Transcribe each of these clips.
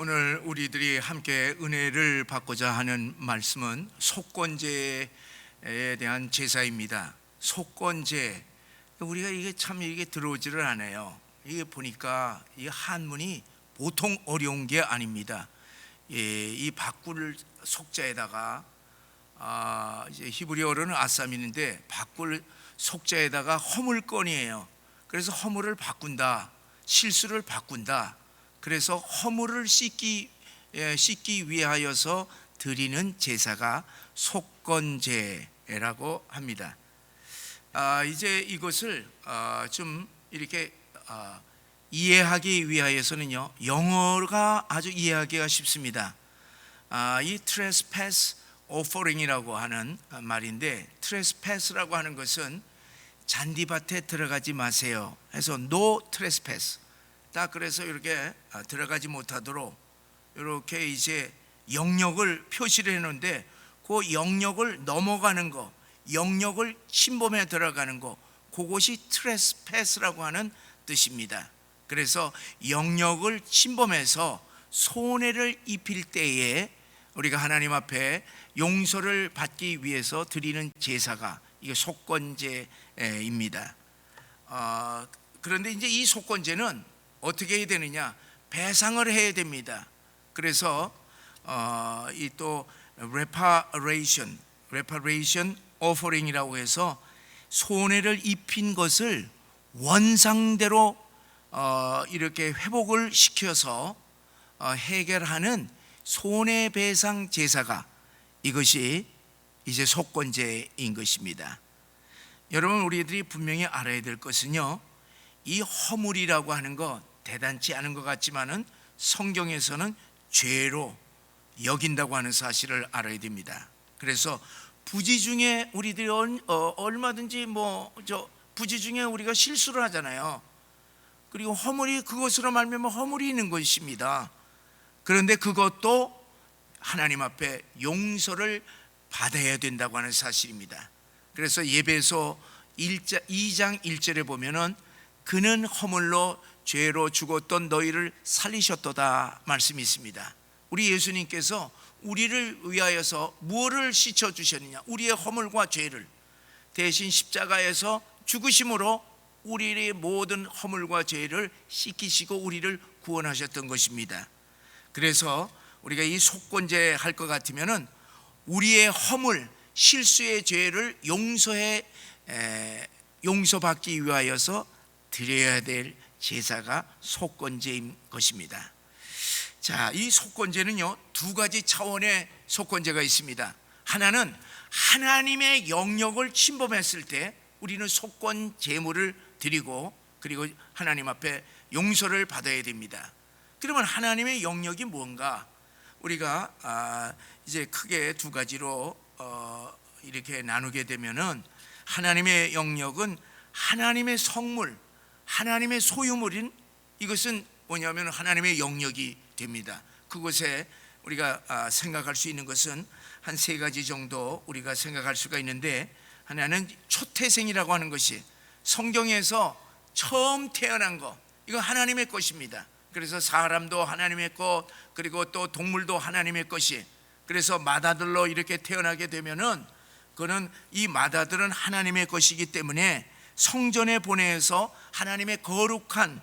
오늘 우리들이 함께 은혜를 받고자 하는 말씀은 속건제에 대한 제사입니다. 속건제, 우리가 이게 참 이게 들어오지를 않아요. 이게 보니까 이 한문이 보통 어려운 게 아닙니다. 이 바꿀 속자에다가 이제 히브리어로는 아삼인데 바꿀 속자에다가 허물건이에요. 그래서 허물을 바꾼다, 실수를 바꾼다. 그래서 허물을 씻기 위하여서 드리는 제사가 속건제라고 합니다. 이제 이것을 좀 이렇게 이해하기 위하여서는요, 영어가 아주 이해하기가 쉽습니다. 이 trespass offering이라고 하는 말인데, trespass라고 하는 것은 잔디밭에 들어가지 마세요 해서 no trespass, 딱 그래서 이렇게 들어가지 못하도록 이렇게 이제 영역을 표시를 해놓은데, 그 영역을 넘어가는 거, 영역을 침범해 들어가는 거, 그것이 트레스패스라고 하는 뜻입니다. 그래서 영역을 침범해서 손해를 입힐 때에 우리가 하나님 앞에 용서를 받기 위해서 드리는 제사가 이게 속건제입니다. 그런데 이제 이 속건제는 어떻게 해야 되느냐? 배상을 해야 됩니다. 그래서 이 또 reparation offering이라고 해서 손해를 입힌 것을 원상대로 이렇게 회복을 시켜서 해결하는 손해배상 제사가, 이것이 이제 속건제인 것입니다. 여러분, 우리들이 분명히 알아야 될 것은요, 이 허물이라고 하는 것 대단치 않은 것 같지만은 성경에서는 죄로 여긴다고 하는 사실을 알아야 됩니다. 그래서 부지 중에 우리들이 얼마든지 부지 중에 우리가 실수를 하잖아요. 그리고 허물이, 그것으로 말미암아 허물이 있는 것입니다. 그런데 그것도 하나님 앞에 용서를 받아야 된다고 하는 사실입니다. 그래서 예배서 2장 1절에 보면은 그는 허물로 죄로 죽었던 너희를 살리셨도다 말씀이 있습니다. 우리 예수님께서 우리를 위하여서 무엇을 씻어주셨느냐? 우리의 허물과 죄를 대신 십자가에서 죽으심으로 우리의 모든 허물과 죄를 씻기시고 우리를 구원하셨던 것입니다. 그래서 우리가 이 속건제 할 것 같으면은 우리의 허물, 실수의 죄를 용서받기 위하여서 드려야 될 제사가 속건제인 것입니다. 자, 이 속건제는요, 두 가지 차원의 속건제가 있습니다. 하나는 하나님의 영역을 침범했을 때 우리는 속건 제물을 드리고, 그리고 하나님 앞에 용서를 받아야 됩니다. 그러면 하나님의 영역이 뭔가? 우리가 이제 크게 두 가지로 이렇게 나누게 되면은, 하나님의 영역은 하나님의 성물, 하나님의 소유물인, 이것은 뭐냐면 하나님의 영역이 됩니다. 그곳에 우리가 생각할 수 있는 것은 한 세 가지 정도 우리가 생각할 수가 있는데, 하나는 초태생이라고 하는 것이 성경에서 처음 태어난 것, 이거 하나님의 것입니다. 그래서 사람도 하나님의 것, 그리고 또 동물도 하나님의 것이, 그래서 맏아들로 이렇게 태어나게 되면은 그는, 이 맏아들은 하나님의 것이기 때문에 성전에 보내서 하나님의 거룩한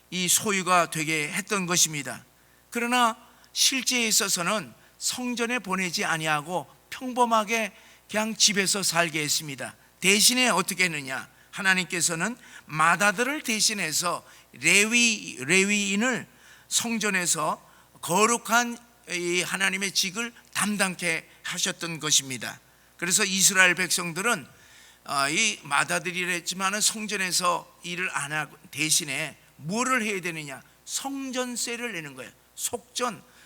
이 소유가 되게 했던 것입니다. 그러나 실제에 있어서는 성전에 보내지 아니하고 평범하게 그냥 집에서 살게 했습니다. 대신에 어떻게 했느냐? 하나님께서는 맏아들을 대신해서 레위인을 성전에서 거룩한 이 하나님의 직을 담당케 하셨던 것입니다. 그래서 이스라엘 백성들은 이 맏아들이랬지만은 성전에서 일을 안 하고 대신에 뭐를 해야 되느냐? 성전세를 내는 거예요.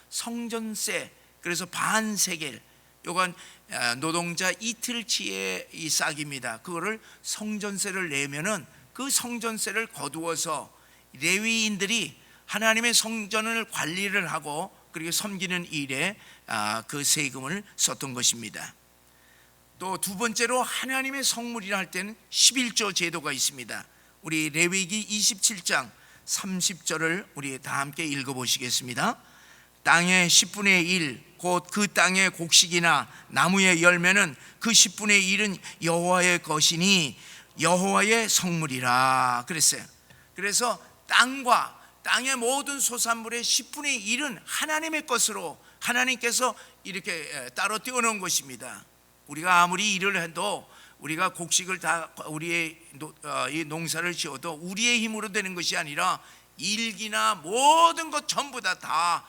성전세. 그래서 반세겔, 요건 노동자 이틀치의 이 싹입니다. 그거를 성전세를 내면은 그 성전세를 거두어서 레위인들이 하나님의 성전을 관리를 하고 그리고 섬기는 일에 그 세금을 썼던 것입니다. 또 두 번째로 하나님의 성물이라 할 때는 11조 제도가 있습니다. 우리 레위기 27장 30절을 우리 다 함께 읽어보시겠습니다. 땅의 10분의 1, 곧 그 땅의 곡식이나 나무의 열매는 그 10분의 1은 여호와의 것이니 여호와의 성물이라 그랬어요. 그래서 땅의 모든 소산물의 10분의 1은 하나님의 것으로 하나님께서 이렇게 따로 떼어놓은 것입니다. 우리가 아무리 일을 해도 우리가 곡식을 다 우리의 이 농사를 지어도 우리의 힘으로 되는 것이 아니라 일기나 모든 것 전부 다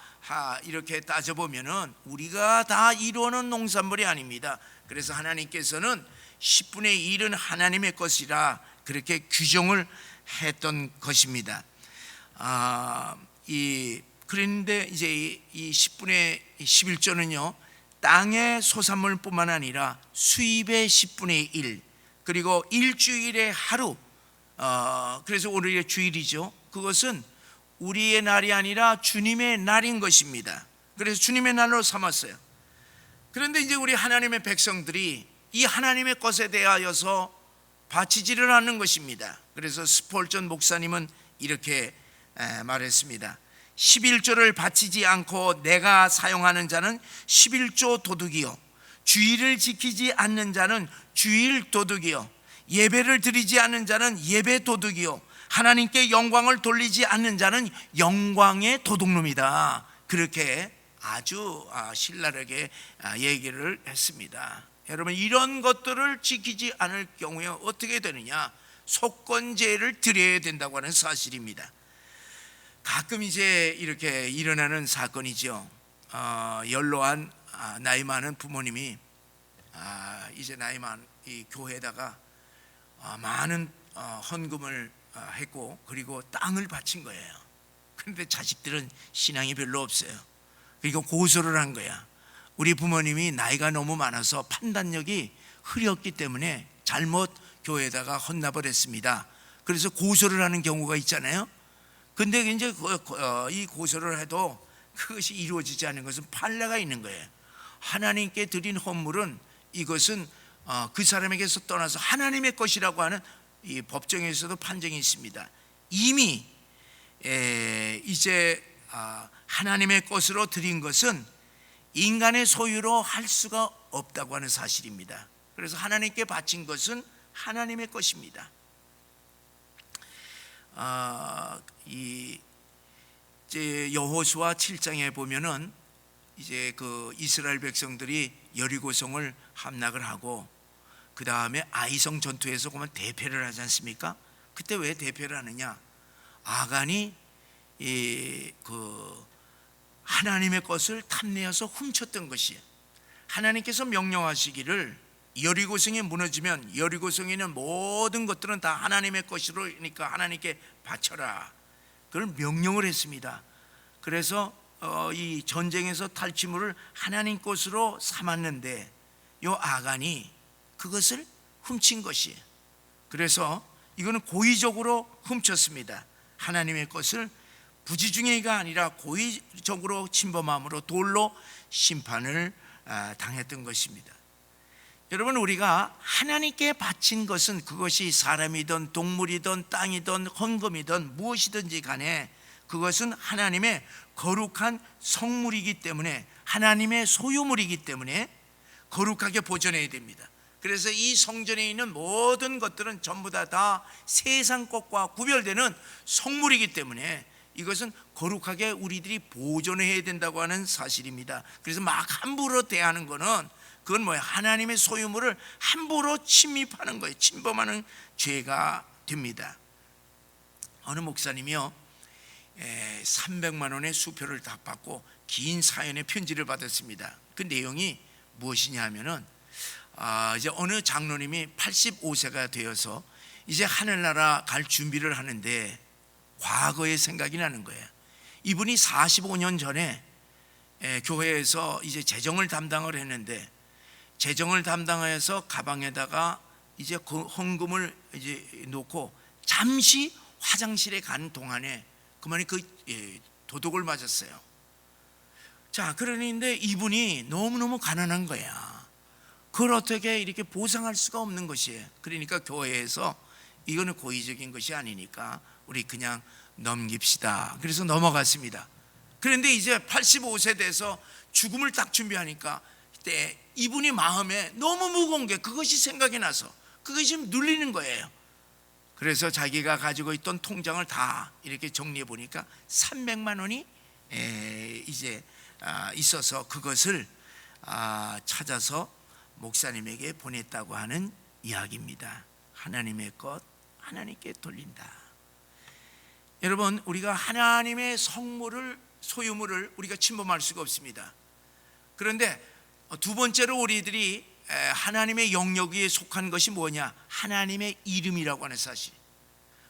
이렇게 따져보면은 우리가 다 이루어놓은 농산물이 아닙니다. 그래서 하나님께서는 10분의 1은 하나님의 것이라 그렇게 규정을 했던 것입니다. 그런데 이제 이 10분의 11조는요, 땅의 소산물뿐만 아니라 수입의 10분의 1, 그리고 일주일의 하루, 그래서 오늘의 주일이죠. 그것은 우리의 날이 아니라 주님의 날인 것입니다. 그래서 주님의 날로 삼았어요. 그런데 이제 우리 하나님의 백성들이 이 하나님의 것에 대하여서 바치지를 않는 것입니다. 그래서 스폴전 목사님은 이렇게 말했습니다. 11조를 바치지 않고 내가 사용하는 자는 11조 도둑이요, 주일을 지키지 않는 자는 주일 도둑이요, 예배를 드리지 않는 자는 예배 도둑이요, 하나님께 영광을 돌리지 않는 자는 영광의 도둑놈이다. 그렇게 아주 신랄하게 얘기를 했습니다. 여러분, 이런 것들을 지키지 않을 경우에 어떻게 되느냐? 속건제를 드려야 된다고 하는 사실입니다. 가끔 이제 이렇게 일어나는 사건이죠. 연로한 나이 많은 부모님이 이제 나이 많은 이 교회에다가 많은 헌금을 했고 그리고 땅을 바친 거예요. 그런데 자식들은 신앙이 별로 없어요. 그리고 고소를 한 거야. 우리 부모님이 나이가 너무 많아서 판단력이 흐렸기 때문에 잘못 교회에다가 헌납을 했습니다. 그래서 고소를 하는 경우가 있잖아요. 근데 이제 이 고소를 해도 그것이 이루어지지 않는 것은 판례가 있는 거예요. 하나님께 드린 헌물은 이것은 그 사람에게서 떠나서 하나님의 것이라고 하는 이 법정에서도 판정이 있습니다. 이미 이제 하나님의 것으로 드린 것은 인간의 소유로 할 수가 없다고 하는 사실입니다. 그래서 하나님께 바친 것은 하나님의 것입니다. 이제 여호수아 7장에 보면은 이제 그 이스라엘 백성들이 여리고성을 함락을 하고 그 다음에 아이성 전투에서 그러면 대패를 하지 않습니까? 그때 왜 대패를 하느냐? 아간이 그 하나님의 것을 탐내어서 훔쳤던 것이에요. 하나님께서 명령하시기를 여리고성이 무너지면 여리고성에 있는 모든 것들은 다 하나님의 것이로니까 하나님께 바쳐라. 그걸 명령을 했습니다. 그래서 이 전쟁에서 탈취물을 하나님 것으로 삼았는데 요 아간이 그것을 훔친 것이에요. 그래서 이거는 고의적으로 훔쳤습니다. 하나님의 것을 부지중예가 아니라 고의적으로 침범함으로 돌로 심판을 당했던 것입니다. 여러분, 우리가 하나님께 바친 것은 그것이 사람이든 동물이든 땅이든 헌금이든 무엇이든지 간에 그것은 하나님의 거룩한 성물이기 때문에 하나님의 소유물이기 때문에 거룩하게 보존해야 됩니다. 그래서 이 성전에 있는 모든 것들은 전부 다 세상 것과 구별되는 성물이기 때문에 이것은 거룩하게 우리들이 보존해야 된다고 하는 사실입니다. 그래서 막 함부로 대하는 것은 그건 뭐예요? 하나님의 소유물을 함부로 침입하는 거예요. 침범하는 죄가 됩니다. 어느 목사님이요 300만 원의 수표를 다 받고 긴 사연의 편지를 받았습니다. 그 내용이 무엇이냐 하면은 이제 어느 장로님이 85세가 되어서 이제 하늘나라 갈 준비를 하는데 과거의 생각이 나는 거예요. 이분이 45년 전에 교회에서 이제 재정을 담당을 했는데 재정을 담당해서 가방에다가 이제 그 헌금을 이제 놓고 잠시 화장실에 간 동안에 그만이 도둑을 맞았어요. 자, 그러는데 이분이 너무너무 가난한 거야. 그걸 어떻게 이렇게 보상할 수가 없는 것이에요. 그러니까 교회에서 이거는 고의적인 것이 아니니까 우리 그냥 넘깁시다. 그래서 넘어갔습니다. 그런데 이제 85세 돼서 죽음을 딱 준비하니까 그때 이분이 마음에 너무 무거운 게 그것이 생각이 나서 그것이 눌리는 거예요. 그래서 자기가 가지고 있던 통장을 다 이렇게 정리해 보니까 300만 원이 이제 있어서 그것을 찾아서 목사님에게 보냈다고 하는 이야기입니다. 하나님의 것 하나님께 돌린다. 여러분, 우리가 하나님의 성물을, 소유물을 우리가 침범할 수가 없습니다. 그런데 두 번째로 우리들이 하나님의 영역에 속한 것이 뭐냐? 하나님의 이름이라고 하는 사실.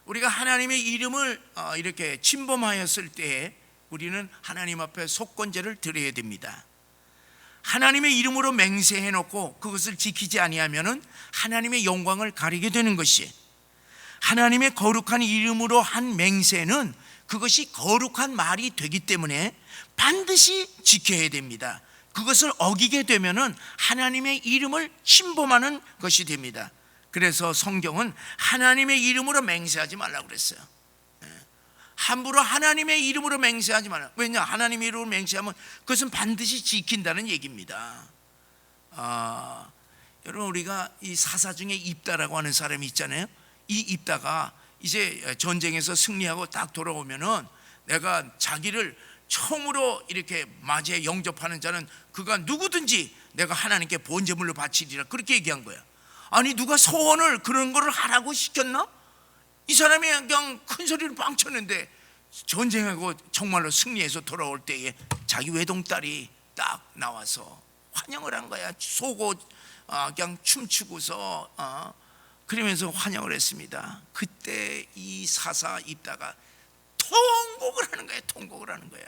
우리가 하나님의 이름을 이렇게 침범하였을 때에 우리는 하나님 앞에 속건제를 드려야 됩니다. 하나님의 이름으로 맹세해 놓고 그것을 지키지 아니하면은 하나님의 영광을 가리게 되는 것이, 하나님의 거룩한 이름으로 한 맹세는 그것이 거룩한 말이 되기 때문에 반드시 지켜야 됩니다. 그것을 어기게 되면은 하나님의 이름을 침범하는 것이 됩니다. 그래서 성경은 하나님의 이름으로 맹세하지 말라고 그랬어요. 함부로 하나님의 이름으로 맹세하지 말라. 왜냐? 하나님의 이름으로 맹세하면 그것은 반드시 지킨다는 얘기입니다. 여러분, 우리가 이 사사 중에 입다라고 하는 사람이 있잖아요. 이 입다가 이제 전쟁에서 승리하고 딱 돌아오면은 내가 자기를 처음으로 이렇게 맞이해 영접하는 자는 그가 누구든지 내가 하나님께 번제물로 바치리라, 그렇게 얘기한 거야. 아니, 누가 소원을 그런 거를 하라고 시켰나? 이 사람이 그냥 큰 소리를 빵 쳤는데 전쟁하고 정말로 승리해서 돌아올 때에 자기 외동딸이 딱 나와서 환영을 한 거야. 속옷 그냥 춤추고서 그러면서 환영을 했습니다. 그때 이 사사 입다가 통곡을 하는 거야. 통곡을 하는 거야.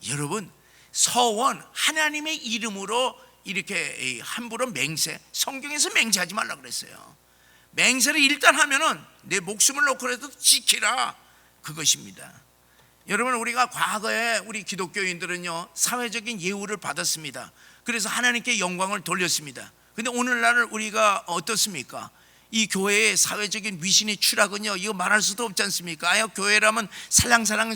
여러분, 서원, 하나님의 이름으로 이렇게 함부로 맹세, 성경에서 맹세하지 말라 그랬어요. 맹세를 일단 하면은 내 목숨을 놓고라도 지키라, 그것입니다. 여러분, 우리가 과거에 우리 기독교인들은요 사회적인 예우를 받았습니다. 그래서 하나님께 영광을 돌렸습니다. 근데 오늘날 우리가 어떻습니까? 이 교회의 사회적인 위신의 추락은요, 이거 말할 수도 없지 않습니까? 교회라면 살랑살랑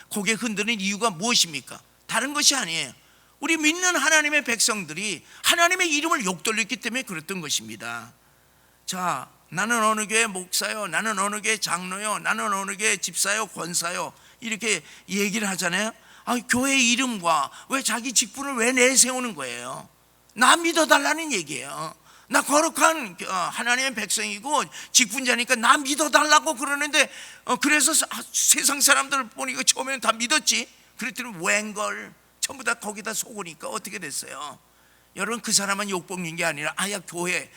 고개 흔드는 이유가 무엇입니까? 다른 것이 아니에요. 우리 믿는 하나님의 백성들이 하나님의 이름을 욕돌렸기 때문에 그랬던 것입니다. 자, 나는 어느 교회 목사요, 나는 어느 교회 장로요, 나는 어느 교회 집사요, 권사요, 이렇게 얘기를 하잖아요. 교회 이름과 왜 자기 직분을 왜 내세우는 거예요? 나 믿어달라는 얘기예요. 나 거룩한 하나님의 백성이고 직분자니까 나 믿어달라고 그러는데 그래서 세상 사람들 보니까 처음에는 다 믿었지. 그랬더니 웬걸 전부 다 거기다 속으니까 어떻게 됐어요? 여러분, 그 사람은 욕먹는 게 아니라 교회,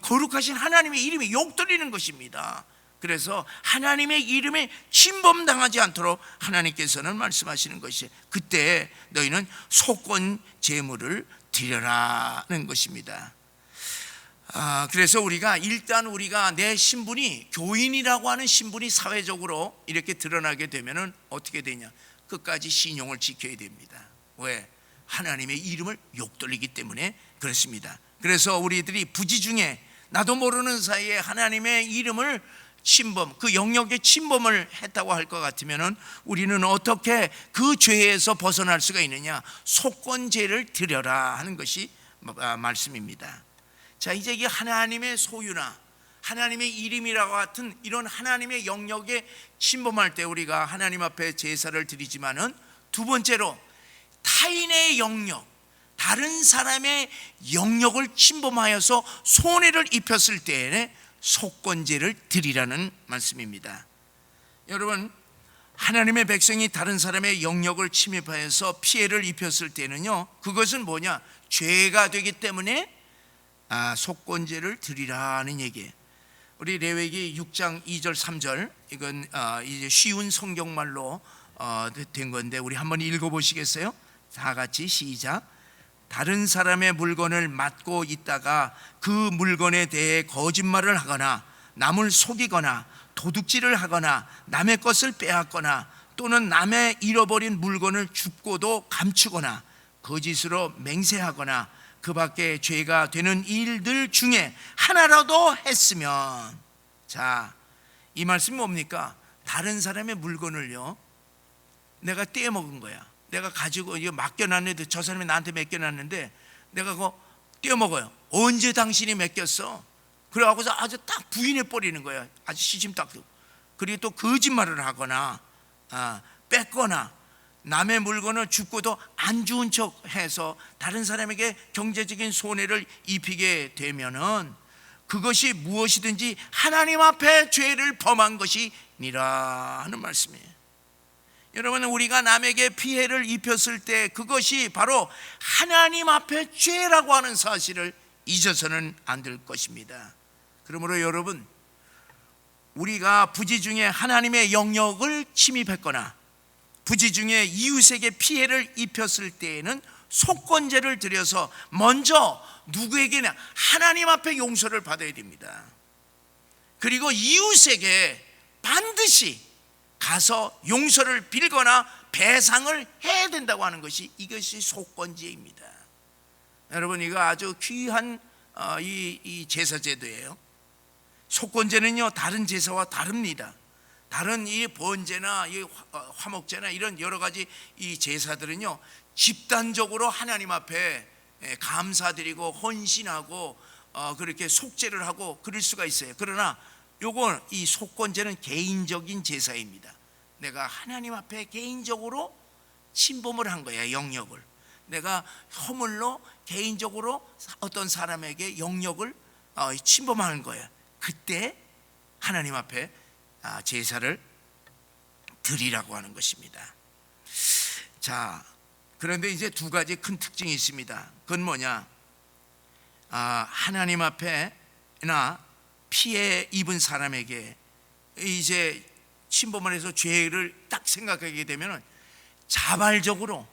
거룩하신 하나님의 이름이 욕드리는 것입니다. 그래서 하나님의 이름에 침범당하지 않도록 하나님께서는 말씀하시는 것이, 그때 너희는 속건 제물을 드려라는 것입니다. 그래서 일단 우리가 내 신분이, 교인이라고 하는 신분이 사회적으로 이렇게 드러나게 되면은 어떻게 되냐? 끝까지 신용을 지켜야 됩니다. 왜? 하나님의 이름을 욕돌리기 때문에 그렇습니다. 그래서 우리들이 부지 중에 나도 모르는 사이에 하나님의 이름을 침범, 그 영역에 침범을 했다고 할 것 같으면은 우리는 어떻게 그 죄에서 벗어날 수가 있느냐? 속건제를 드려라 하는 것이 말씀입니다. 자, 이제 이게 하나님의 소유나 하나님의 이름이라고 같은 이런 하나님의 영역에 침범할 때 우리가 하나님 앞에 제사를 드리지만은, 두 번째로 타인의 영역, 다른 사람의 영역을 침범하여서 손해를 입혔을 때에 속건제를 드리라는 말씀입니다. 여러분, 하나님의 백성이 다른 사람의 영역을 침입하여서 피해를 입혔을 때는요, 그것은 뭐냐? 죄가 되기 때문에 속건제를 드리라는 얘기예요. 우리 레위기 6장 2절 3절, 이건 이제 쉬운 성경말로 된 건데 우리 한번 읽어보시겠어요? 다 같이 시작. 다른 사람의 물건을 맡고 있다가 그 물건에 대해 거짓말을 하거나 남을 속이거나 도둑질을 하거나 남의 것을 빼앗거나 또는 남의 잃어버린 물건을 줍고도 감추거나 거짓으로 맹세하거나 그 밖에 죄가 되는 일들 중에 하나라도 했으면, 자, 이 말씀이 뭡니까? 다른 사람의 물건을요, 내가 떼어먹은 거야. 내가 가지고 이거 맡겨놨는데, 저 사람이 나한테 맡겨놨는데 내가 그거 떼어먹어요. 언제 당신이 맡겼어? 그래갖고서 아주 딱 부인해버리는 거야. 아주 시침 딱. 그리고 또 거짓말을 하거나 뺏거나 남의 물건을 줍고도 안 좋은 척 해서 다른 사람에게 경제적인 손해를 입히게 되면은 그것이 무엇이든지 하나님 앞에 죄를 범한 것이니라 하는 말씀이에요. 여러분, 우리가 남에게 피해를 입혔을 때 그것이 바로 하나님 앞에 죄라고 하는 사실을 잊어서는 안 될 것입니다. 그러므로 여러분, 우리가 부지 중에 하나님의 영역을 침입했거나 부지 중에 이웃에게 피해를 입혔을 때에는 속건제를 드려서 먼저 누구에게나 하나님 앞에 용서를 받아야 됩니다. 그리고 이웃에게 반드시 가서 용서를 빌거나 배상을 해야 된다고 하는 것이, 이것이 속건제입니다. 여러분, 이거 아주 귀한 이 제사제도예요. 속건제는요, 다른 제사와 다릅니다. 다른 이 번제나 이 화목제나 이런 여러 가지 이 제사들은요, 집단적으로 하나님 앞에 감사드리고 헌신하고 그렇게 속죄를 하고 그럴 수가 있어요. 그러나 요건, 이 속건제는 개인적인 제사입니다. 내가 하나님 앞에 개인적으로 침범을 한 거야, 영역을. 내가 허물로 개인적으로 어떤 사람에게 영역을 침범하는 거야. 그때 하나님 앞에 제사를 드리라고 하는 것입니다. 자, 그런데 이제 두 가지 큰 특징이 있습니다. 그건 뭐냐? 하나님 앞에나 피해 입은 사람에게 이제 침범을 해서 죄를 딱 생각하게 되면 자발적으로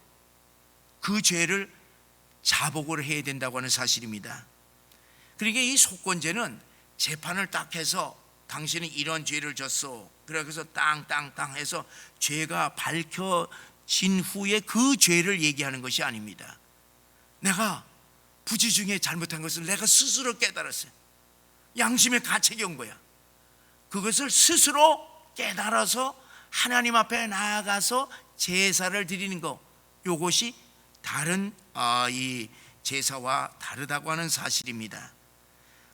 그 죄를 자복을 해야 된다고 하는 사실입니다. 그러니까 이 속건제는 재판을 딱 해서 당신은 이런 죄를 졌어, 그래서 땅 해서 죄가 밝혀진 후에 그 죄를 얘기하는 것이 아닙니다. 내가 부지 중에 잘못한 것을 내가 스스로 깨달았어요. 양심의 가책이 온 거야. 그것을 스스로 깨달아서 하나님 앞에 나아가서 제사를 드리는 것, 이것이 다른 이 제사와 다르다고 하는 사실입니다.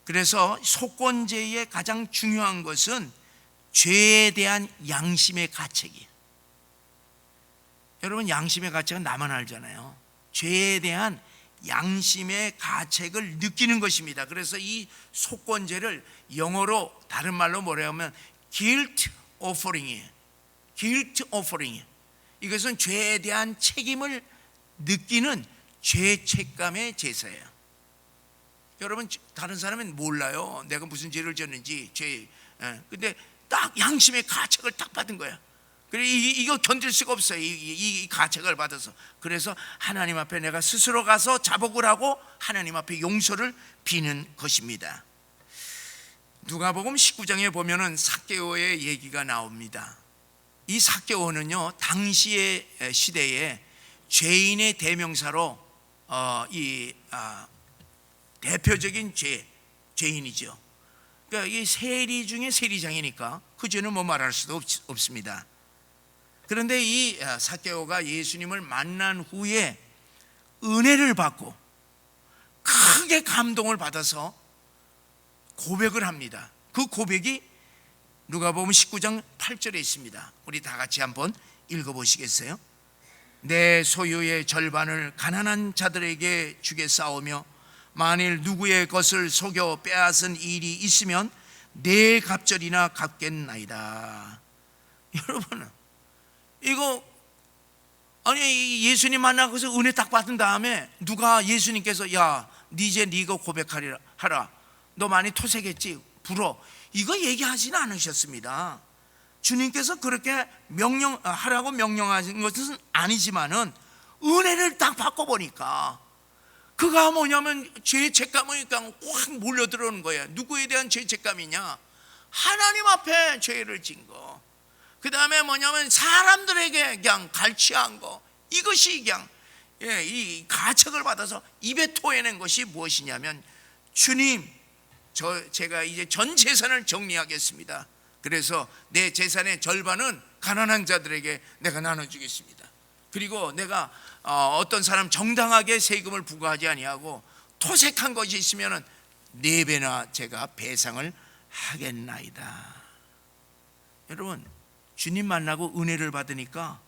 그래서 속건제의 가장 중요한 것은 죄에 대한 양심의 가책이에요. 여러분, 양심의 가책은 나만 알잖아요. 죄에 대한 양심의 가책을 느끼는 것입니다. 그래서 이 속건제를 영어로 다른 말로 뭐라 하면 guilt offering이에요. guilt offering. 이것은 죄에 대한 책임을 느끼는 죄책감의 제사예요. 여러분, 다른 사람은 몰라요, 내가 무슨 죄를 졌는지. 근데 딱 양심의 가책을 딱 받은 거야. 그래, 이거 견딜 수가 없어요, 이 가책을 받아서. 그래서 하나님 앞에 내가 스스로 가서 자복을 하고 하나님 앞에 용서를 비는 것입니다. 누가복음 19장에 보면은 삭개오의 얘기가 나옵니다. 이 삭개오는요, 당시의 시대에 죄인의 대명사로 대표적인 죄인이죠. 그러니까 이 세리 중에 세리장이니까 그 죄는 뭐 말할 수도 없습니다. 그런데 이 삭개오가 예수님을 만난 후에 은혜를 받고 크게 감동을 받아서 고백을 합니다. 그 고백이 누가복음 19장 8절에 있습니다. 우리 다 같이 한번 읽어보시겠어요? 내 소유의 절반을 가난한 자들에게 주겠사오며 만일 누구의 것을 속여 빼앗은 일이 있으면 내 갑절이나 갚겠나이다. 여러분, 이거 아니, 예수님 만나고서 은혜 딱 받은 다음에 누가 예수님께서 야, 이제 네가 고백하라, 너 많이 토색했지, 불어, 이거 얘기하지는 않으셨습니다. 주님께서 그렇게 하라고 명령하신 것은 아니지만은 은혜를 딱 받고 보니까 그가 뭐냐면 죄책감이 그냥 확 몰려들어오는 거예요. 누구에 대한 죄책감이냐? 하나님 앞에 죄를 진 거. 그 다음에 뭐냐면 사람들에게 그냥 갈취한 거. 이것이 그냥 이 가책을 받아서 입에 토해낸 것이 무엇이냐면, 주님, 제가 이제 전 재산을 정리하겠습니다. 그래서 내 재산의 절반은 가난한 자들에게 내가 나눠주겠습니다. 그리고 내가 어떤 사람 정당하게 세금을 부과하지 아니하고 토색한 것이 있으면 4배나 제가 배상을 하겠나이다. 여러분, 주님 만나고 은혜를 받으니까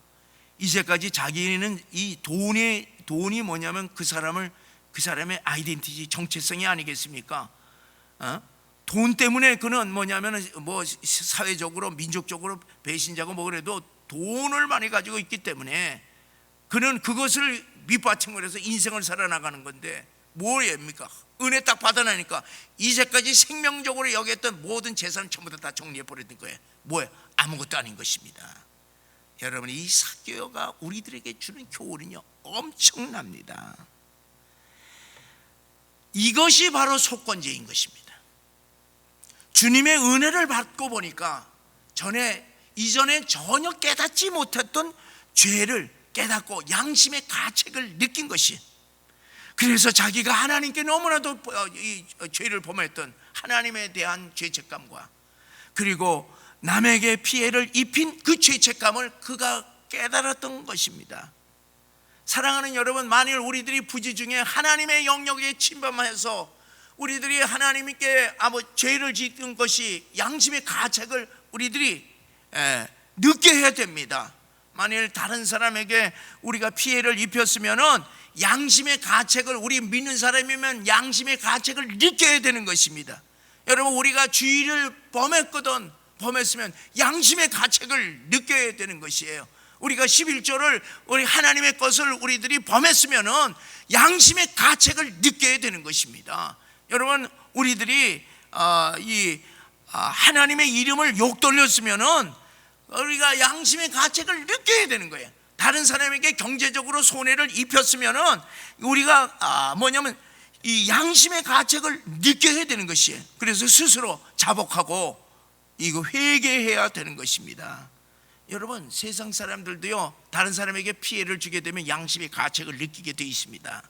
이제까지 자기는 이 돈이 뭐냐면 그 사람의 아이덴티티, 정체성이 아니겠습니까? 돈 때문에 그는 뭐냐면 뭐 사회적으로 민족적으로 배신자고 뭐 그래도 돈을 많이 가지고 있기 때문에 그는 그것을 밑받침을 해서 인생을 살아나가는 건데 뭐입니까? 은혜 딱 받아나니까 이제까지 생명적으로 여겼던 모든 재산을 전부 다 정리해버리는 거예요. 뭐예요? 아무것도 아닌 것입니다. 여러분, 이 삭개오가 우리들에게 주는 교훈은요 엄청납니다. 이것이 바로 속건제인 것입니다. 주님의 은혜를 받고 보니까 이전에 전혀 깨닫지 못했던 죄를 깨닫고 양심의 가책을 느낀 것이, 그래서 자기가 하나님께 너무나도 이 죄를 범했던 하나님에 대한 죄책감과 그리고 남에게 피해를 입힌 그 죄책감을 그가 깨달았던 것입니다. 사랑하는 여러분, 만일 우리들이 부지중에 하나님의 영역에 침범해서 우리들이 하나님께 죄를 짓는 것이 양심의 가책을 우리들이 느껴야 됩니다. 만일 다른 사람에게 우리가 피해를 입혔으면은 양심의 가책을, 우리 믿는 사람이면 양심의 가책을 느껴야 되는 것입니다. 여러분, 우리가 죄를 범했으면 양심의 가책을 느껴야 되는 것이에요. 우리가 11조를 우리 하나님의 것을 우리들이 범했으면은 양심의 가책을 느껴야 되는 것입니다. 여러분, 우리들이 하나님의 이름을 욕돌렸으면은 우리가 양심의 가책을 느껴야 되는 거예요. 다른 사람에게 경제적으로 손해를 입혔으면은 우리가 이 양심의 가책을 느껴야 되는 것이에요. 그래서 스스로 자복하고 이거 회개해야 되는 것입니다. 여러분, 세상 사람들도요 다른 사람에게 피해를 주게 되면 양심의 가책을 느끼게 되어 있습니다.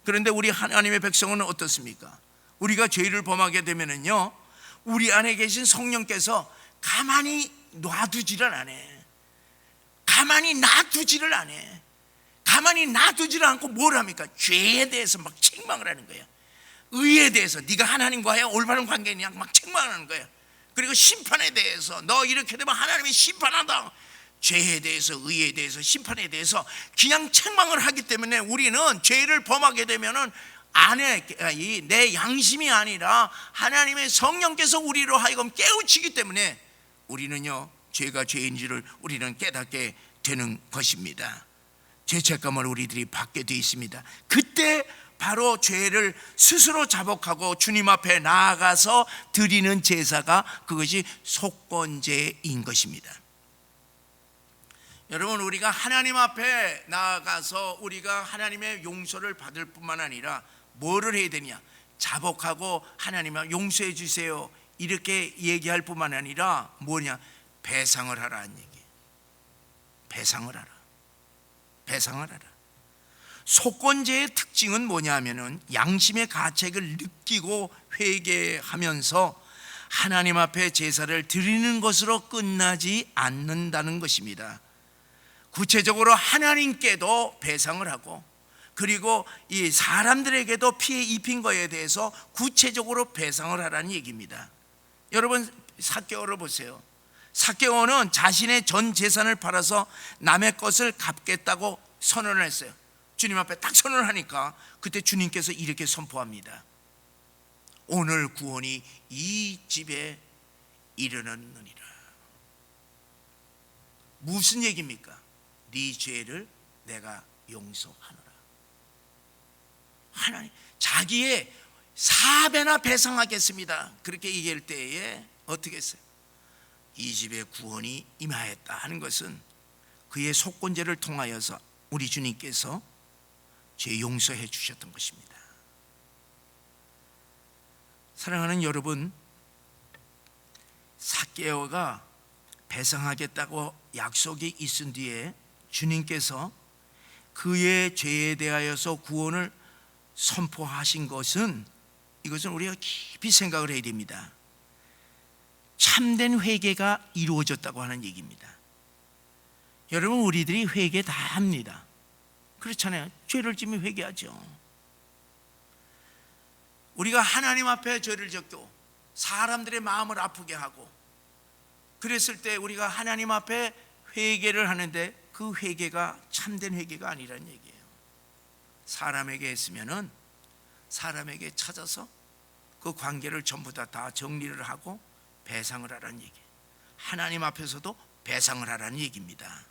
그런데 우리 하나님의 백성은 어떻습니까? 우리가 죄를 범하게 되면은요 우리 안에 계신 성령께서 가만히 놔두지를 않아. 가만히 놔두지를 않고 뭘 합니까? 죄에 대해서 막 책망을 하는 거예요. 의에 대해서 네가 하나님과의 올바른 관계냐 막 책망하는 거예요. 그리고 심판에 대해서 너 이렇게 되면 하나님이 심판한다. 죄에 대해서, 의에 대해서, 심판에 대해서 그냥 책망을 하기 때문에 우리는 죄를 범하게 되면은 내 양심이 아니라 하나님의 성령께서 우리로 하여금 깨우치기 때문에 우리는요 죄가 죄인지를 우리는 깨닫게 되는 것입니다. 죄책감을 우리들이 받게 되어 있습니다. 그때 바로 죄를 스스로 자복하고 주님 앞에 나아가서 드리는 제사가 그것이 속건제인 것입니다. 여러분, 우리가 하나님 앞에 나아가서 우리가 하나님의 용서를 받을 뿐만 아니라 뭐를 해야 되냐? 자복하고 하나님아 용서해 주세요 이렇게 얘기할 뿐만 아니라 뭐냐? 배상을 하라는 얘기예요. 배상을 하라. 속건제의 특징은 뭐냐면은 양심의 가책을 느끼고 회개하면서 하나님 앞에 제사를 드리는 것으로 끝나지 않는다는 것입니다. 구체적으로 하나님께도 배상을 하고 그리고 이 사람들에게도 피해 입힌 것에 대해서 구체적으로 배상을 하라는 얘기입니다. 여러분, 삭개오를 보세요. 삭개오는 자신의 전 재산을 팔아서 남의 것을 갚겠다고 선언을 했어요. 주님 앞에 딱 선언을 하니까 그때 주님께서 이렇게 선포합니다. 오늘 구원이 이 집에 이르렀느니라. 무슨 얘기입니까? 네 죄를 내가 용서하노라. 하나님 자기의 4배나 배상하겠습니다 그렇게 얘기할 때에 어떻게 했어요? 이 집에 구원이 임하였다 하는 것은 그의 속건제를 통하여서 우리 주님께서 죄 용서해 주셨던 것입니다. 사랑하는 여러분, 삭개오가 배상하겠다고 약속이 있은 뒤에 주님께서 그의 죄에 대하여서 구원을 선포하신 것은, 이것은 우리가 깊이 생각을 해야 됩니다. 참된 회개가 이루어졌다고 하는 얘기입니다. 여러분, 우리들이 회개 다 합니다. 그렇잖아요. 죄를 지면 회개하죠. 우리가 하나님 앞에 죄를 짓고 사람들의 마음을 아프게 하고 그랬을 때 우리가 하나님 앞에 회개를 하는데 그 회개가 참된 회개가 아니라는 얘기예요. 사람에게 했으면은 사람에게 찾아서 그 관계를 전부 다 정리를 하고 배상을 하라는 얘기예요. 하나님 앞에서도 배상을 하라는 얘기입니다.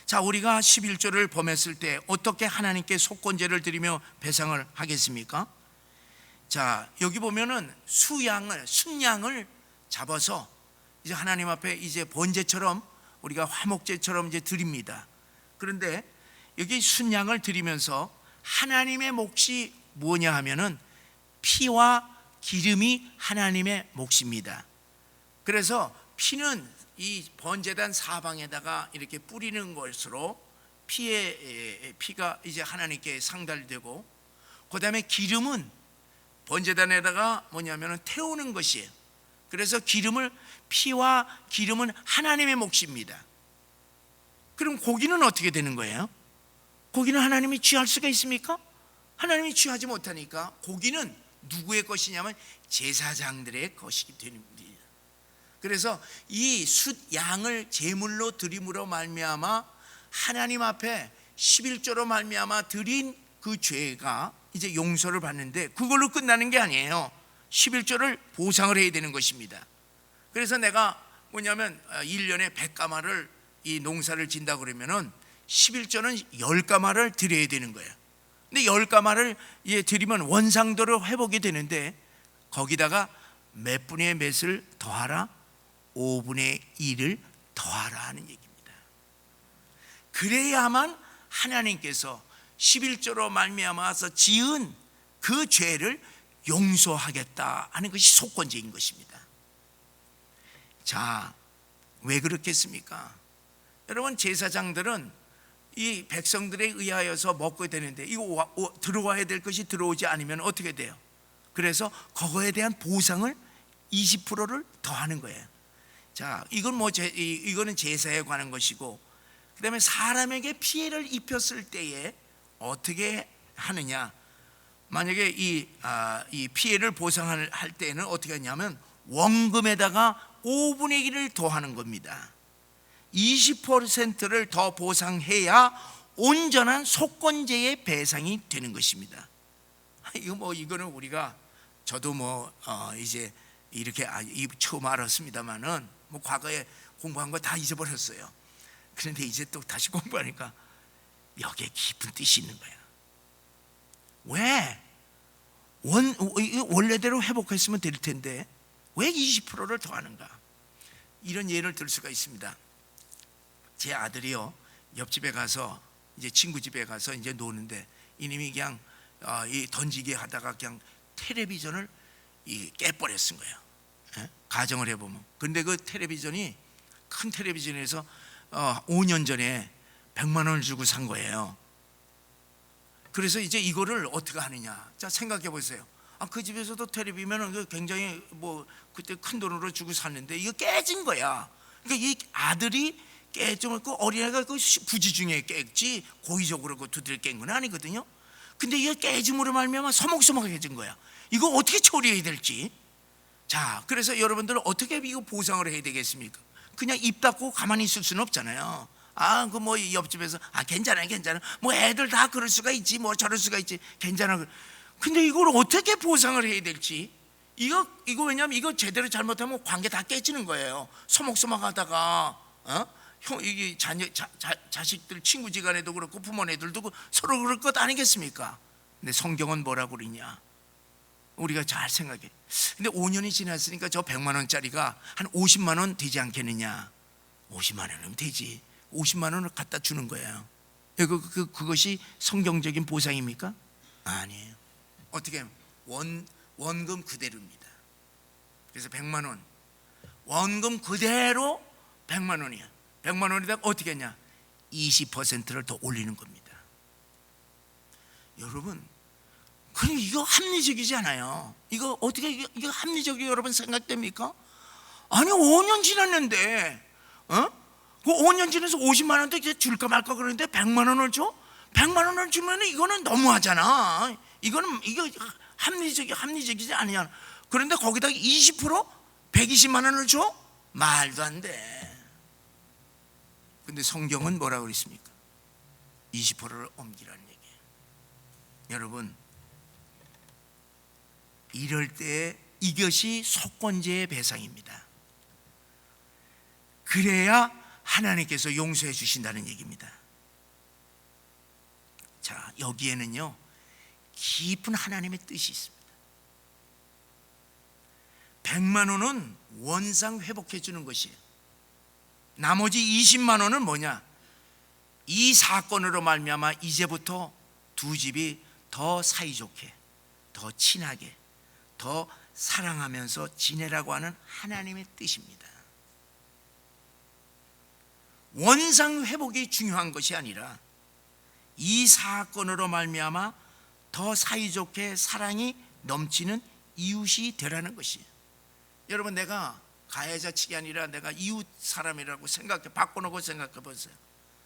자, 우리가 11조를 범했을 때 어떻게 하나님께 속건제를 드리며 배상을 하겠습니까? 자, 여기 보면은 순양을 잡아서 이제 하나님 앞에 이제 번제처럼 우리가 화목제처럼 이제 드립니다. 그런데 여기 순양을 드리면서 하나님의 몫이 뭐냐 하면은 피와 기름이 하나님의 몫입니다. 그래서 피는 이 번제단 사방에다가 이렇게 뿌리는 것으로 피가 이제 하나님께 상달되고, 그 다음에 기름은 번제단에다가 뭐냐면은 태우는 것이에요. 그래서 피와 기름은 하나님의 몫입니다. 그럼 고기는 어떻게 되는 거예요? 고기는 하나님이 취할 수가 있습니까? 하나님이 취하지 못하니까 고기는 누구의 것이냐면 제사장들의 것이기 때문입니다. 그래서 이 양을 제물로 드림으로 말미암아 하나님 앞에 11조로 말미암아 드린 그 죄가 이제 용서를 받는데 그걸로 끝나는 게 아니에요. 11조를 보상을 해야 되는 것입니다. 그래서 내가 뭐냐면 1년에 100가마를 이 농사를 진다 그러면은 11조는 10가마를 드려야 되는 거예요. 근데 10가마를 드리면 원상도를 회복이 되는데 거기다가 몇 분의 몇을 더하라? 5분의 1을 더하라 하는 얘기입니다. 그래야만 하나님께서 11조로 말미암아서 지은 그 죄를 용서하겠다 하는 것이 속건제인 것입니다. 자, 왜 그렇겠습니까? 여러분, 제사장들은 이 백성들에 의하여서 먹게 되는데 이거 들어와야 될 것이 들어오지 않으면 어떻게 돼요? 그래서 그거에 대한 보상을 20%를 더하는 거예요. 자, 이거는 제사에 관한 것이고, 그 다음에 사람에게 피해를 입혔을 때에 어떻게 하느냐? 만약에 이 피해를 보상할 때는 어떻게 하냐면 원금에다가 5분의 1을 더하는 겁니다. 20%를 더 보상해야 온전한 속건제의 배상이 되는 것입니다. 이거는 우리가 저도 이제 이렇게 처음 알았습니다만은 과거에 공부한 거 다 잊어버렸어요. 그런데 이제 또 다시 공부하니까 여기에 깊은 뜻이 있는 거야. 왜? 원래대로 회복했으면 될 텐데 왜 20%를 더하는가? 이런 예를 들 수가 있습니다. 제 아들이요, 옆집에 가서 이제 친구 집에 가서 이제 노는데 이님이 그냥 던지기 하다가 그냥 텔레비전을 깨버렸은 거예요. 가정을 해보면. 근데 그 텔레비전이 큰 텔레비전에서 5년 전에 100만 원을 주고 산 거예요. 그래서 이제 이거를 어떻게 하느냐? 자, 생각해 보세요. 그 집에서도 텔레비면은 굉장히 그때 큰 돈으로 주고 샀는데 이거 깨진 거야. 그러니까 이 아들이 깨지면 그 어린애가 그 부지 중에 깼지 고의적으로 그 두드려 깬 건 아니거든요. 근데 이거 깨짐으로 말미암아 서먹서먹해진 거야. 이거 어떻게 처리해야 될지. 자, 그래서 여러분들은 어떻게 이거 보상을 해야 되겠습니까? 그냥 입 닫고 가만히 있을 수는 없잖아요. 옆집에서 괜찮아 애들 다 그럴 수가 있지, 저럴 수가 있지, 괜찮아. 근데 이걸 어떻게 보상을 해야 될지. 이거 왜냐면 이거 제대로 잘못하면 관계 다 깨지는 거예요. 서먹서먹하다가 이게 자식들 친구지간에도 그렇고 부모네들도 서로 그럴 것 아니겠습니까? 근데 성경은 뭐라고 그러냐? 우리가 잘 생각해. 근데 5년이 지났으니까 저 100만 원짜리가 한 50만 원 되지 않겠느냐? 50만 원이면 되지. 50만 원을 갖다 주는 거예요. 그것이 성경적인 보상입니까? 아니에요. 어떻게 하면 원금 그대로입니다. 그래서 100만 원 원금 그대로 100만 원이야. 100만 원에다가 어떻게 했냐? 20%를 더 올리는 겁니다. 여러분, 그럼 이거 합리적이지 않아요? 이거 어떻게 이거 합리적이 여러분 생각됩니까? 아니 5년 지났는데 그 5년 지나서 50만 원도 줄까 말까 그러는데 100만 원을 줘? 100만 원을 주면 이거는 너무하잖아. 이거 합리적이지 않냐. 그런데 거기다 20% 120만 원을 줘? 말도 안 돼. 근데 성경은 뭐라고 그랬습니까? 20%를 옮기라는 얘기예요. 여러분, 이럴 때 이것이 속건제의 배상입니다. 그래야 하나님께서 용서해 주신다는 얘기입니다. 자, 여기에는요 깊은 하나님의 뜻이 있습니다. 100만 원은 원상 회복해 주는 것이에요. 나머지 20만 원은 뭐냐? 이 사건으로 말미암아 이제부터 두 집이 더 사이좋게, 더 친하게, 더 사랑하면서 지내라고 하는 하나님의 뜻입니다. 원상 회복이 중요한 것이 아니라 이 사건으로 말미암아 더 사이좋게 사랑이 넘치는 이웃이 되라는 것이에요. 여러분, 내가 가해자 측이 아니라 내가 이웃 사람이라고 바꿔놓고 생각해 보세요.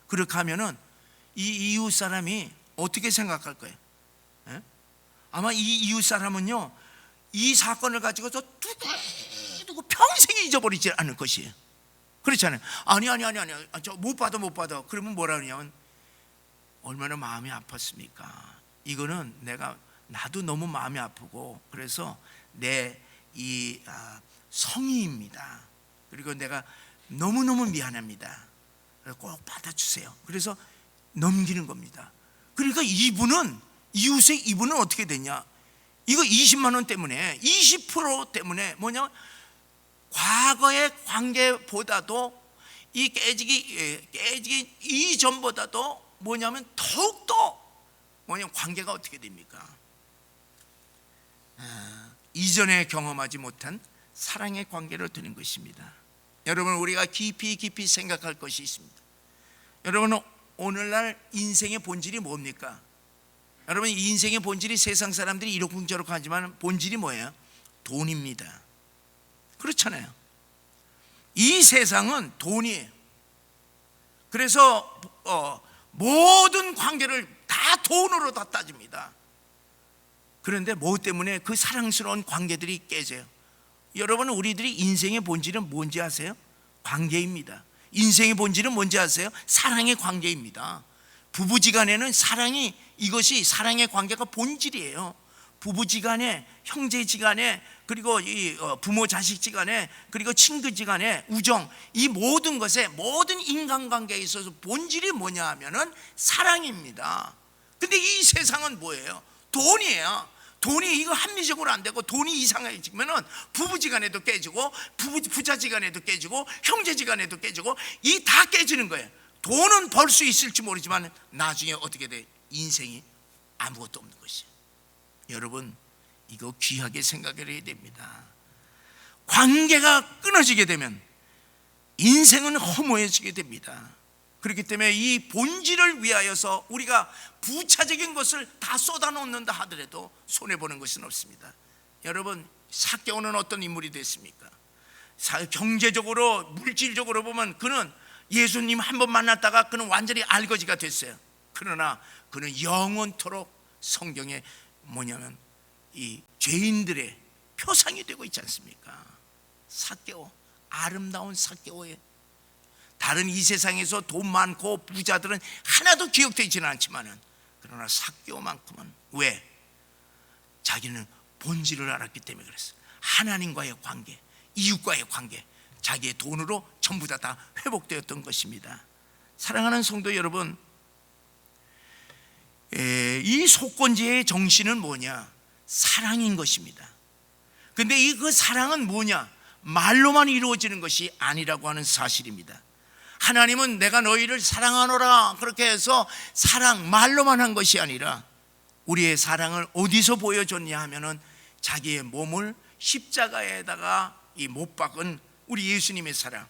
그렇게 하면은 이 이웃 사람이 어떻게 생각할 거예요? 에? 아마 이 이웃 사람은요 이 사건을 가지고서 두고 평생 잊어버리지 않을 것이에요. 그렇잖아요. 아니 저 못 받아. 그러면 뭐라 그러냐면 얼마나 마음이 아팠습니까? 이거는 나도 너무 마음이 아프고 그래서 내 이 성의입니다. 그리고 내가 너무너무 미안합니다. 꼭 받아주세요. 그래서 넘기는 겁니다. 그러니까 이웃은 어떻게 되냐? 이거 20만 원 때문에 20% 때문에 뭐냐? 과거의 관계보다도 이 깨지기 이전보다도 뭐냐면 더욱더 관계가 어떻게 됩니까? 이전에 경험하지 못한 사랑의 관계로 되는 것입니다. 여러분, 우리가 깊이 생각할 것이 있습니다. 여러분, 오늘날 인생의 본질이 뭡니까? 여러분, 인생의 본질이 세상 사람들이 이러쿵저러쿵 하지만 본질이 뭐예요? 돈입니다. 그렇잖아요. 이 세상은 돈이에요. 그래서 모든 관계를 다 돈으로 다 따집니다. 그런데 뭐 때문에 그 사랑스러운 관계들이 깨져요? 여러분, 우리들이 인생의 본질은 뭔지 아세요? 관계입니다. 인생의 본질은 뭔지 아세요? 사랑의 관계입니다. 부부지간에는 이것이 사랑의 관계가 본질이에요. 부부지간에, 형제지간에, 그리고 부모 자식지간에, 그리고 친구지간에 우정, 이 모든 것에, 모든 인간관계에 있어서 본질이 뭐냐 하면은 사랑입니다. 근데 이 세상은 뭐예요? 돈이에요. 돈이 이거 합리적으로 안 되고 돈이 이상해지면은 부부지간에도 깨지고 부자지간에도 깨지고 형제지간에도 깨지고 이 다 깨지는 거예요. 돈은 벌 수 있을지 모르지만 나중에 어떻게 돼? 인생이 아무것도 없는 것이에요. 여러분, 이거 귀하게 생각을 해야 됩니다. 관계가 끊어지게 되면 인생은 허무해지게 됩니다. 그렇기 때문에 이 본질을 위하여서 우리가 부차적인 것을 다 쏟아놓는다 하더라도 손해보는 것은 없습니다. 여러분, 삭개오는 어떤 인물이 됐습니까? 경제적으로, 물질적으로 보면 그는 예수님 한 번 만났다가 그는 완전히 알거지가 됐어요. 그러나 그는 영원토록 성경에 뭐냐면 이 죄인들의 표상이 되고 있지 않습니까? 삭개오, 아름다운 삭개오의, 다른 이 세상에서 돈 많고 부자들은 하나도 기억되지는 않지만은 그러나 삭개오만큼은 왜? 자기는 본질을 알았기 때문에 그랬어요. 하나님과의 관계, 이웃과의 관계, 자기의 돈으로 전부 다 회복되었던 것입니다. 사랑하는 성도 여러분, 이 속건제의 정신은 뭐냐? 사랑인 것입니다. 근데 그 사랑은 뭐냐? 말로만 이루어지는 것이 아니라고 하는 사실입니다. 하나님은 내가 너희를 사랑하노라 그렇게 해서 말로만 한 것이 아니라 우리의 사랑을 어디서 보여줬냐 하면은 자기의 몸을 십자가에다가 못 박은 우리 예수님의 사랑,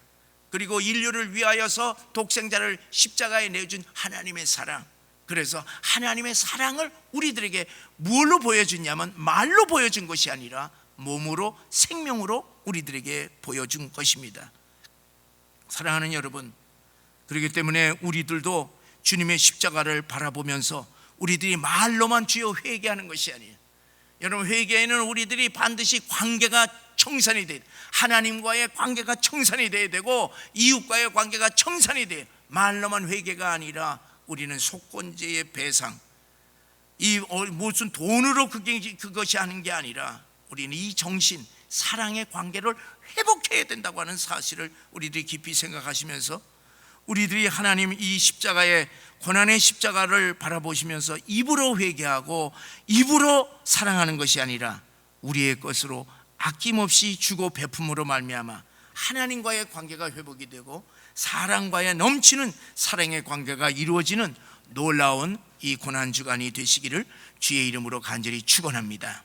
그리고 인류를 위하여서 독생자를 십자가에 내준 하나님의 사랑. 그래서 하나님의 사랑을 우리들에게 무엇로 보여줬냐면 말로 보여준 것이 아니라 몸으로, 생명으로 우리들에게 보여준 것입니다. 사랑하는 여러분, 그렇기 때문에 우리들도 주님의 십자가를 바라보면서 우리들이 말로만 주여 회개하는 것이 아니에요. 여러분, 회개에는 우리들이 반드시 관계가 청산이 돼야 돼요. 하나님과의 관계가 청산이 돼야 되고 이웃과의 관계가 청산이 돼요. 말로만 회개가 아니라 우리는 속건제의 배상, 이 무슨 돈으로 그것이 하는 게 아니라 우리는 이 정신, 사랑의 관계를 회복해야 된다고 하는 사실을 우리들이 깊이 생각하시면서 우리들이 하나님 이 십자가의 고난의 십자가를 바라보시면서 입으로 회개하고 입으로 사랑하는 것이 아니라 우리의 것으로 아낌없이 주고 베품으로 말미암아 하나님과의 관계가 회복이 되고 사랑과의 넘치는 사랑의 관계가 이루어지는 놀라운 이 고난주간이 되시기를 주의 이름으로 간절히 축원합니다.